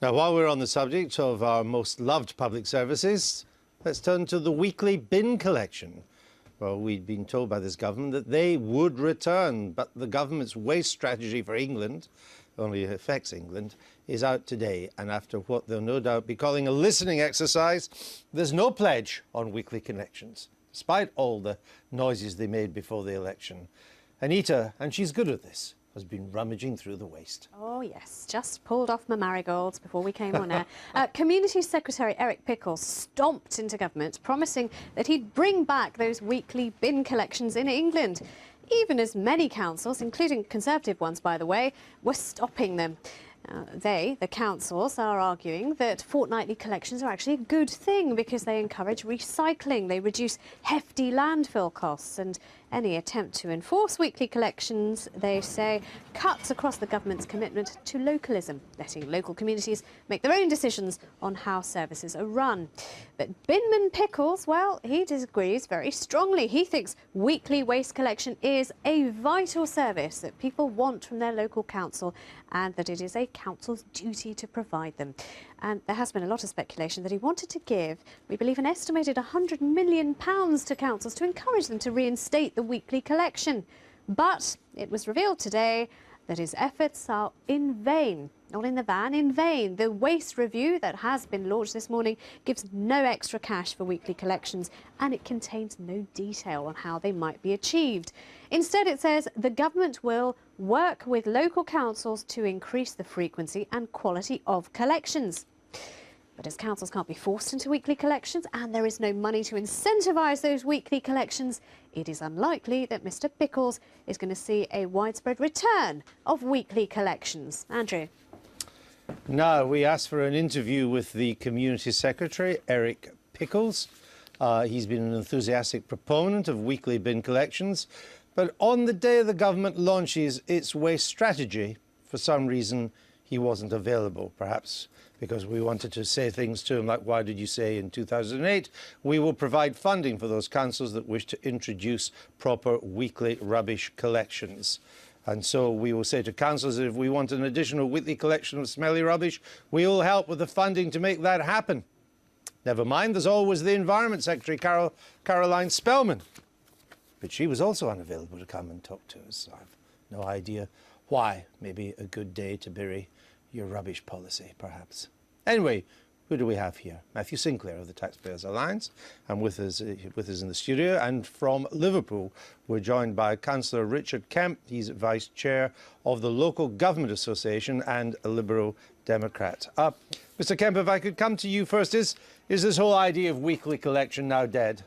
Now, while we're on the subject of our most loved public services, let's turn to the weekly bin collection. Well, we'd been told by this government that they would return, but the government's waste strategy for England, only affects England, is out today. And after what they'll no doubt be calling a listening exercise, there's no pledge on weekly collections, despite all the noises they made before the election. Anita, and she's good at this, has been rummaging through the waste. Oh yes, just pulled off my marigolds before we came on air. Community Secretary Eric Pickles stomped into government, promising that he'd bring back those weekly bin collections in England, even as many councils, including Conservative ones by the way, were stopping them. The councils, are arguing that fortnightly collections are actually a good thing because they encourage recycling, they reduce hefty landfill costs, and any attempt to enforce weekly collections, they say, cuts across the government's commitment to localism, letting local communities make their own decisions on how services are run. But Binman Pickles, well, he disagrees very strongly. He thinks weekly waste collection is a vital service that people want from their local council and that it is a council's duty to provide them. And there has been a lot of speculation that he wanted to give, we believe, an estimated £100 million to councils to encourage them to reinstate the weekly collection. But it was revealed today that his efforts are in vain. Not in the van, in vain. The waste review that has been launched this morning gives no extra cash for weekly collections, and it contains no detail on how they might be achieved. Instead, it says the government will work with local councils to increase the frequency and quality of collections. But as councils can't be forced into weekly collections and there is no money to incentivise those weekly collections, it is unlikely that Mr Pickles is going to see a widespread return of weekly collections. Andrew? Now, we asked for an interview with the Community Secretary, Eric Pickles. He's been an enthusiastic proponent of weekly bin collections, but on the day the government launches its waste strategy, for some reason he wasn't available, perhaps because we wanted to say things to him like, why did you say in 2008, we will provide funding for those councils that wish to introduce proper weekly rubbish collections. And so we will say to councils that if we want an additional weekly collection of smelly rubbish, we will help with the funding to make that happen. Never mind, there's always the Environment Secretary, Caroline Spellman. But she was also unavailable to come and talk to us. I've no idea why. Maybe a good day to bury your rubbish policy, perhaps. Anyway, who do we have here? Matthew Sinclair of the Taxpayers Alliance, and with us in the studio. And from Liverpool, we're joined by Councillor Richard Kemp. He's Vice Chair of the Local Government Association and a Liberal Democrat. Mr Kemp, if I could come to you first, is this whole idea of weekly collection now dead?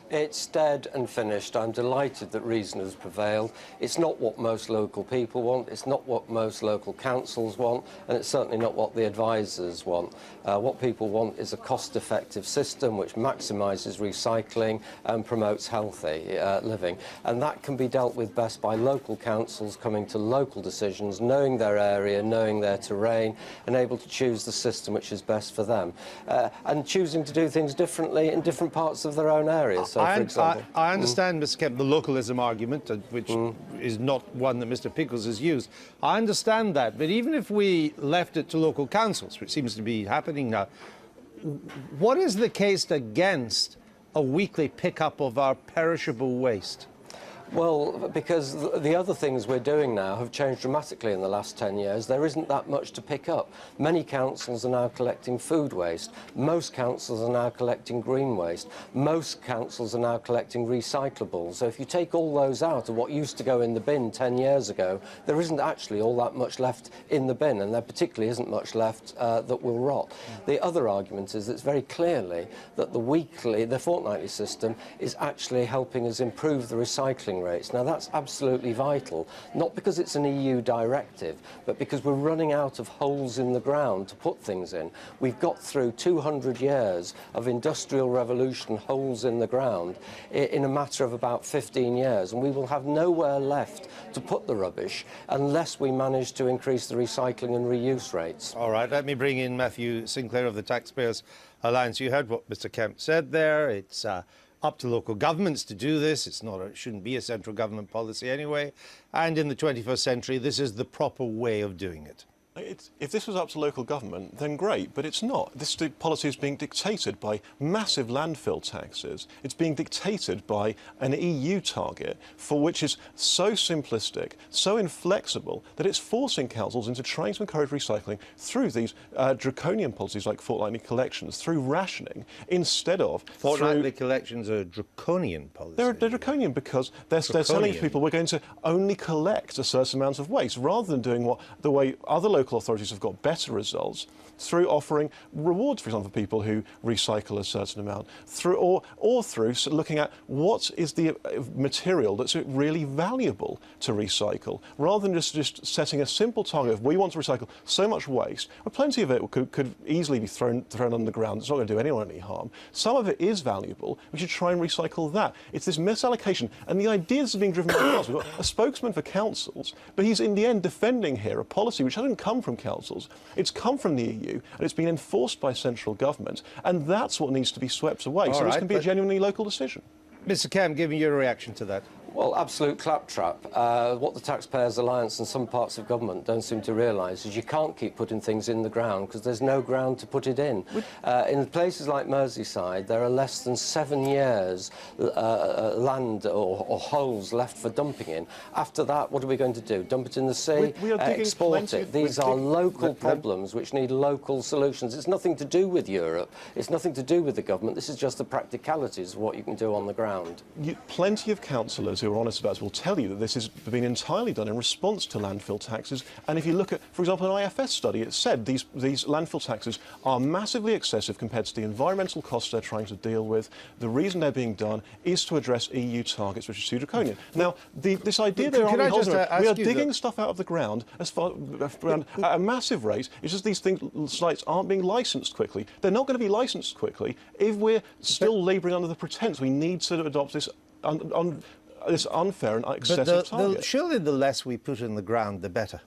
It's dead and finished. I'm delighted that reason has prevailed. It's not what most local people want, it's not what most local councils want, and it's certainly not what the advisors want. What people want is a cost-effective system which maximises recycling and promotes healthy living. And that can be dealt with best by local councils coming to local decisions, knowing their area, knowing their terrain, and able to choose the system which is best for them. And choosing to do things differently in different parts of their own areas. So I understand, Mr Kemp, the localism argument, which is not one that Mr Pickles has used. I understand that, but even if we left it to local councils, which seems to be happening now, what is the case against a weekly pickup of our perishable waste? Well, because the other things we're doing now have changed dramatically in the last 10 years. There isn't that much to pick up. Many councils are now collecting food waste. Most councils are now collecting green waste. Most councils are now collecting recyclables. So if you take all those out of what used to go in the bin 10 years ago, there isn't actually all that much left in the bin, and there particularly isn't much left that will rot. The other argument is that it's very clearly that the fortnightly system is actually helping us improve the recycling rates. Now that's absolutely vital, not because it's an EU directive, but because we're running out of holes in the ground to put things in. We've got through 200 years of industrial revolution holes in the ground in a matter of about 15 years, and we will have nowhere left to put the rubbish unless we manage to increase the recycling and reuse rates. All right, let me bring in Matthew Sinclair of the Taxpayers Alliance. You heard what Mr Kemp said there. It's up to local governments to do this. It shouldn't be a central government policy anyway. And in the 21st century, this is the proper way of doing it. If this was up to local government, then great, but it's not. This policy is being dictated by massive landfill taxes. It's being dictated by an EU target for which is so simplistic, so inflexible, that it's forcing councils into trying to encourage recycling through these draconian policies like fortnightly collections, through rationing, instead of... Fortnightly collections are draconian policies. They're draconian because they're telling people we're going to only collect a certain amount of waste, rather than doing the way other local authorities have got better results, through offering rewards, for example, for people who recycle a certain amount, or through looking at what is the material that's really valuable to recycle, rather than just setting a simple target of we want to recycle so much waste. Well, plenty of it could easily be thrown on the ground. It's not going to do anyone any harm. Some of it is valuable. We should try and recycle that. It's this misallocation, and the ideas are being driven by councils. We've got a spokesman for councils, but he's in the end defending here a policy which hasn't come from councils. It's come from the EU, and it's been enforced by central government, and that's what needs to be swept away. So this can be a genuinely local decision. Mr. Cam, give me your reaction to that. Well, absolute claptrap. What the Taxpayers Alliance and some parts of government don't seem to realise is you can't keep putting things in the ground because there's no ground to put it in. In places like Merseyside, there are less than 7 years land or holes left for dumping in. After that, what are we going to do? Dump it in the sea? Export it? These are local problems which need local solutions. It's nothing to do with Europe. It's nothing to do with the government. This is just the practicalities of what you can do on the ground. Plenty of councillors who are honest about it will tell you that this has been entirely done in response to landfill taxes. And if you look at, for example, an IFS study, it said these landfill taxes are massively excessive compared to the environmental costs they're trying to deal with. The reason they're being done is to address EU targets, which is too draconian. Now, this idea we are digging stuff out of the ground at a massive rate. It's just these sites aren't being licensed quickly. They're not going to be licensed quickly if we're still labouring under the pretence we need to adopt this this unfair and excessive target. Surely the less we put in the ground, the better.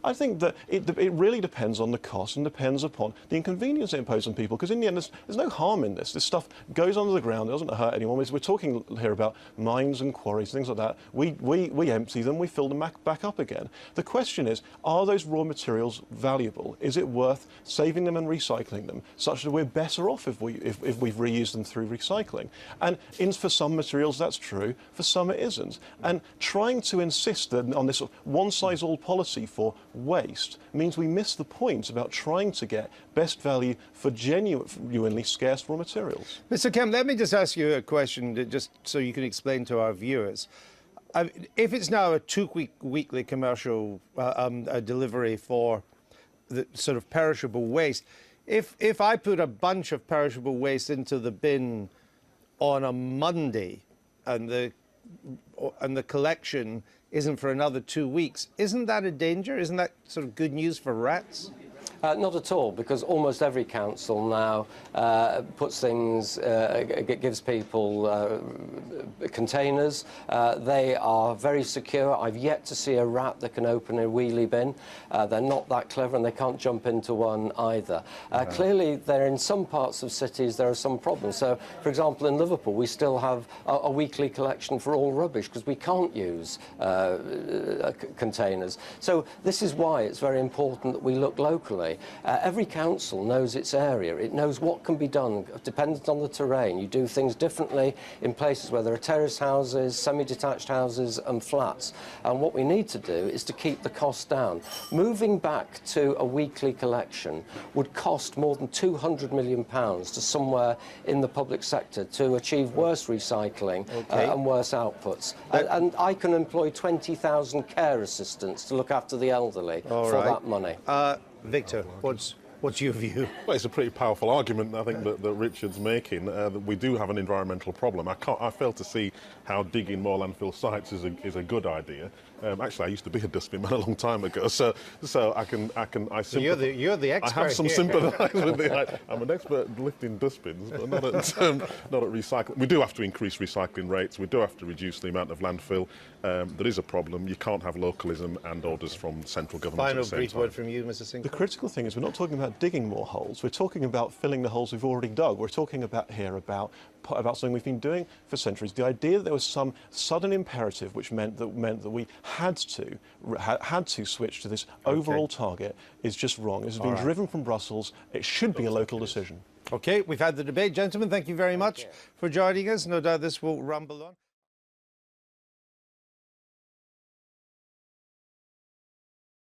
I think that it really depends on the cost and depends upon the inconvenience it imposes on people, because in the end there's no harm in this. This stuff goes under the ground, it doesn't hurt anyone. We're talking here about mines and quarries, things like that. We empty them, we fill them back up again. The question is, are those raw materials valuable? Is it worth saving them and recycling them, such that we're better off if we've reused them through recycling? And for some materials that's true, for some it isn't. And trying to insist on this one-size-all policy for waste means we miss the point about trying to get best value for genuinely scarce raw materials. Mr. Kemp, let me just ask you a question, just so you can explain to our viewers. If it's now a weekly commercial delivery for the sort of perishable waste, if I put a bunch of perishable waste into the bin on a Monday and the collection isn't for another 2 weeks, isn't that a danger? Isn't that sort of good news for rats? Not at all, because almost every council now puts things, gives people containers. They are very secure. I've yet to see a rat that can open a wheelie bin. They're not that clever, and they can't jump into one either. Clearly, in some parts of cities there are some problems. So, for example, in Liverpool, we still have a weekly collection for all rubbish because we can't use containers. So this is why it's very important that we look locally. Every council knows its area. It knows what can be done, dependent on the terrain. You do things differently in places where there are terrace houses, semi-detached houses and flats. And what we need to do is to keep the cost down. Moving back to a weekly collection would cost more than £200 million to somewhere in the public sector to achieve worse recycling and worse outputs. And I can employ 20,000 care assistants to look after the elderly for that money. Victor, what's your view? Well, it's a pretty powerful argument, I think, that Richard's making. That we do have an environmental problem. I fail to see how digging more landfill sites is a good idea. Actually, I used to be a dustbin man a long time ago, so You're the expert. I have some sympathise with the. I'm an expert at lifting dustbins, but not at recycling. We do have to increase recycling rates. We do have to reduce the amount of landfill. There is a problem. You can't have localism and orders from central government. Final brief word from you, Mr. Sinclair. The critical thing is we're not talking about about digging more holes. We're talking about filling the holes we've already dug. We're talking about something we've been doing for centuries. The idea that there was some sudden imperative which meant that we had to switch to this overall target is just wrong. This has been driven from Brussels. It should be a local decision. OK, we've had the debate. Gentlemen, thank you very much for joining us. No doubt this will rumble on.